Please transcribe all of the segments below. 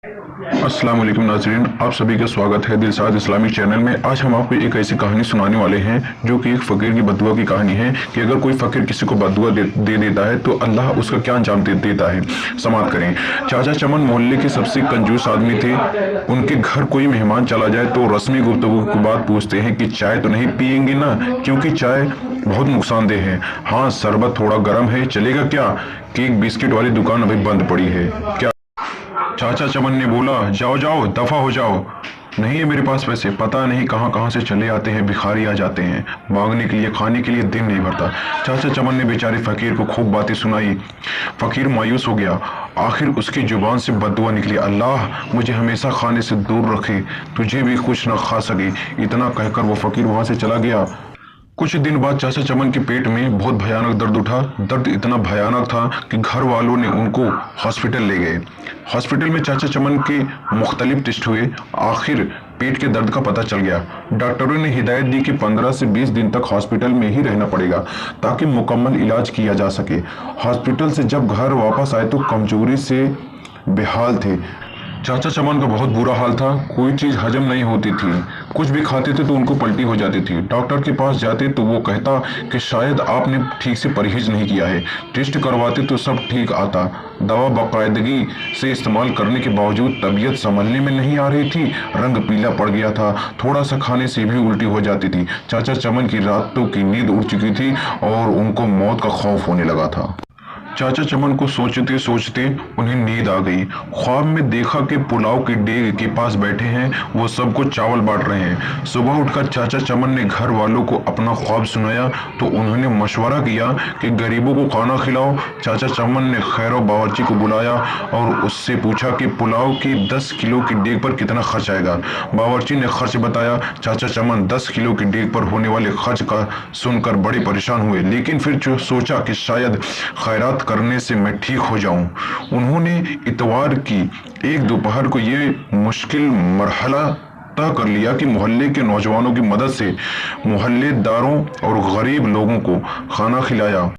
अस्सलाम वालेकुम नाज़रीन, आप सभी का स्वागत है दिलसाद इस्लामिक चैनल में। आज हम आपको एक ऐसी कहानी सुनाने वाले हैं जो कि एक फ़कीर की बद्दुआ की कहानी है कि अगर कोई फ़कीर किसी को बद्दुआ दे देता है तो अल्लाह उसका क्या अंजाम देता है। समाप्त करें। चाचा चमन मोहल्ले के सबसे कंजूस आदमी थे। उनके घर कोई मेहमान चला जाए तो रस्मी गुफ्तगू के बाद पूछते हैं कि चाय तो नहीं पियेंगे ना, क्योंकि चाय बहुत नुकसानदेह है। हाँ, शरबत थोड़ा गर्म है, चलेगा क्या? केक बिस्किट वाली दुकान अभी बंद पड़ी है क्या? चाचा चमन ने बोला, जाओ जाओ, दफा हो जाओ। नहीं है मेरे पास पैसे, पता नहीं कहाँ कहाँ से चले आते हैं, भिखारी आ जाते हैं मांगने के लिए, खाने के लिए दिन नहीं भरता। चाचा चमन ने बेचारे फकीर को खूब बातें सुनाई। फकीर मायूस हो गया। आखिर उसकी जुबान से बद्दुआ निकली, अल्लाह मुझे हमेशा खाने से दूर रखे, तुझे भी कुछ न खा सके। इतना कहकर वो फकीर वहां से चला गया। कुछ दिन बाद चाचा चमन के पेट में बहुत भयानक दर्द उठा। दर्द इतना भयानक था कि घर वालों ने उनको हॉस्पिटल ले गए। हॉस्पिटल में चाचा चमन के मुख्तलिफ टेस्ट हुए। आखिर पेट के दर्द का पता चल गया। डॉक्टरों ने हिदायत दी कि 15 से 20 दिन तक हॉस्पिटल में ही रहना पड़ेगा ताकि मुकम्मल इलाज किया जा सके। हॉस्पिटल से जब घर वापस आए तो कमजोरी से बेहाल थे। चाचा चमन का बहुत बुरा हाल था। कोई चीज हजम नहीं होती थी। कुछ भी खाते थे तो उनको पलटी हो जाती थी। डॉक्टर के पास जाते तो वो कहता कि शायद आपने ठीक से परहेज नहीं किया है। टेस्ट करवाते तो सब ठीक आता। दवा बाकायदगी से इस्तेमाल करने के बावजूद तबीयत संभलने में नहीं आ रही थी। रंग पीला पड़ गया था। थोड़ा सा खाने से भी उल्टी हो जाती थी। चाचा चमन की रातों की नींद उड़ चुकी थी और उनको मौत का खौफ होने लगा था। चाचा चमन को सोचते सोचते उन्हें नींद आ गई। ख्वाब में देखा कि पुलाव की डेग के पास बैठे हैं, वो सबको चावल बांट रहे हैं। सुबह उठकर चाचा चमन ने घर वालों को अपना ख्वाब सुनाया तो उन्होंने मशवरा किया कि गरीबों को खाना खिलाओ। चाचा चमन ने खैरो बावर्ची को बुलाया और उससे पूछा कि पुलाव की 10 किलो की डेग पर कितना खर्च आएगा। बावर्ची ने खर्च बताया। चाचा चमन 10 किलो की डेग पर होने वाले खर्च का सुनकर बड़े परेशान हुए, लेकिन फिर जो सोचा कि शायद खैरात करने से मैं ठीक हो जाऊं। उन्होंने इतवार की एक दोपहर को ये मुश्किल मरहला तय कर लिया कि मोहल्ले के नौजवानों की मदद से मोहल्लेदारों और गरीब लोगों को खाना खिलाया।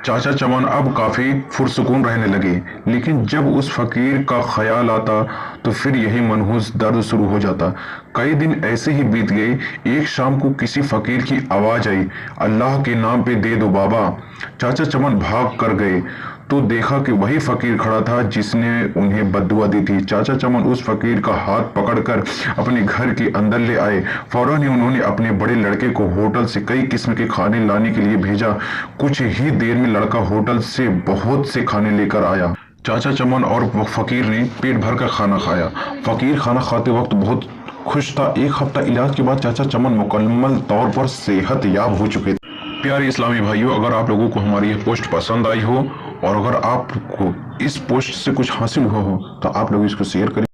चाचा चमन अब काफी पुरसुकून रहने लगे, लेकिन जब उस फकीर का ख्याल आता तो फिर यही मनहूस दर्द शुरू हो जाता। कई दिन ऐसे ही बीत गए। एक शाम को किसी फकीर की आवाज आई, अल्लाह के नाम पे दे दो बाबा। चाचा चमन भाग कर गए तो देखा कि वही फकीर खड़ा था जिसने उन्हें बद्दुआ दी थी। चाचा चमन उस फकीर का हाथ पकड़कर अपने घर के अंदर ले आए। फौरन ही उन्होंने अपने बड़े लड़के को होटल से कई किस्म के खाने लाने के लिए भेजा। कुछ ही देर में लड़का होटल से बहुत से खाने लेकर आया। चाचा चमन और फकीर ने पेट भर कर खाना खाया। फकीर खाना खाते वक्त बहुत खुश था। एक हफ्ता इलाज के बाद चाचा चमन मुकम्मल तौर पर सेहत याब हो चुके थे। प्यारे इस्लामी भाइयों, अगर आप लोगों को हमारी यह पोस्ट पसंद आई हो और अगर आपको इस पोस्ट से कुछ हासिल हुआ हो तो आप लोग इसको शेयर करें।